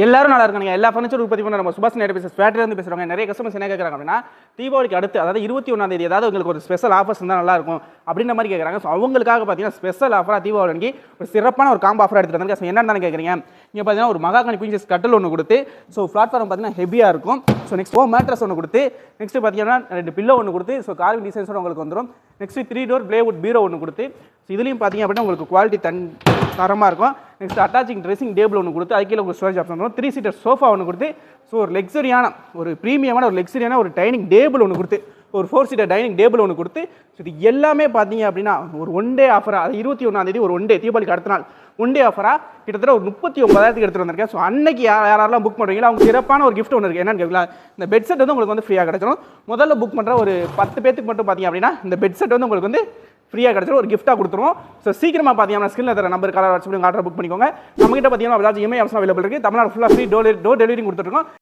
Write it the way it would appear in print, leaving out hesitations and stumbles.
எல்லாரும் நல்லா இருக்காங்க. எல்லா ஃபர்னிச்சர் உற்பத்தி பண்ண நம்ம சுபாஷ் நேரபிசஸ் ஃபேக்டரியிலேருந்து பேசுகிறாங்க. நிறைய கஸ்டமர்ஸ் என்ன கேட்குறாங்க அப்படின்னா, தீபாவளிக்கு அடுத்து அதாவது 21ஆம் தேதி ஏதாவது உங்களுக்கு ஒரு ஸ்பெஷல் ஆஃபர்ஸ் இருந்தால் நல்லா இருக்கும் அப்படின்ற மாதிரி கேட்குறாங்க. ஸோ அவங்களுக்காக பார்த்தீங்கன்னா ஸ்பெஷல் ஆஃபராக தீபாவளிக்கு ஒரு சிறப்பான ஒரு காம்போ ஆஃபர் எடுத்துகிட்டு வந்தாங்க. ஸோ என்னென்னு கேட்குறீங்க, இங்கே பார்த்தீங்கன்னா ஒரு மகாகனி குயின்சஸ் கட்டில் ஒன்று கொடுத்து, ஸோ பிளாட்ஃபார்ம் பார்த்தீங்கன்னா ஹெவியாக இருக்கும். ஸோ நெக்ஸ்ட் மேட்ரஸ் ஒன்று கொடுத்து, நெக்ஸ்ட் பார்த்தீங்கன்னா 2 பில்லோ ஒன்று கொடுத்து, ஸோ கார்விங் டிசைன்ஸோட உங்களுக்கு வந்துடும். நெக்ஸ்ட் 3 டோர் பிளேவுட் பீரோ ஒன்று கொடுத்து, ஸோ இதுலேயும் பார்த்தீங்க அப்படின்னா உங்களுக்கு குவாலிட்டி தரமாக இருக்கும். நெக்ஸ்ட் அட்டாச்சிங் ட்ரெஸ்ஸிங் டேபிள் ஒன்று கொடுத்து, அதுக்கு உங்களுக்கு ஸ்டோரேஜ் ஆப்ஷன் வரும். 3 சீட்டர் சோஃபா ஒன்று கொடுத்து, ஸோ ஒரு லக்ஸரியான ஒரு ப்ரீமியமான ஒரு லக்ஸரியான ஒரு டைனிங் டேபிள் ஒன்று கொடுத்து, ஒரு 4 சீட்டர் டைனிங் டேபிள் ஒன்று கொடுத்து, ஸோ இது எல்லாமே பார்த்தீங்க அப்படின்னா ஒரு ஒன் டே ஆஃபராக, அது 21ஆம் தேதி ஒரு ஒன் டே தீபாவளிக்கு அடுத்த நாள் ஒன் டே ஆஃபராக கிட்டத்தட்ட ஒரு 39,000க்கு எடுத்துகிட்டு வந்திருக்கேன். ஸோ அன்னைக்கு யாரெல்லாம் புக் பண்ணுறீங்களோ அவங்க சிறப்பான ஒரு கிஃப்ட் ஒன்று இருக்குது. என்னன்னு கேட்கலாம், இந்த பெட் செட் வந்து உங்களுக்கு வந்து ஃப்ரீயாக கிடச்சிடும். முதல்ல புக் பண்ணுற ஒரு 10 பேருக்கு மட்டும் பார்த்தீங்க அப்படின்னா இந்த பெட் செட் வந்து உங்களுக்கு வந்து ஃப்ரீயாக கிடச்சிடும், ஒரு கிஃப்ட்டாக கொடுத்துருவோம். ஸோ சீக்கிரமாக பார்த்தீங்கன்னா ஸ்கிரீனில் தர number caller WhatsApp order book பண்ணிக்கோங்க. நம்மகிட்ட பார்த்தீங்கன்னா ஏதாச்சும் இஎம்ஐ ஆப்ஷன் அவைலபிள் இருக்குது. தமிழ்நாடு ஃபுல்லாக ஃப்ரீ டோர் டெலிவரி கொடுத்துருக்கோம்.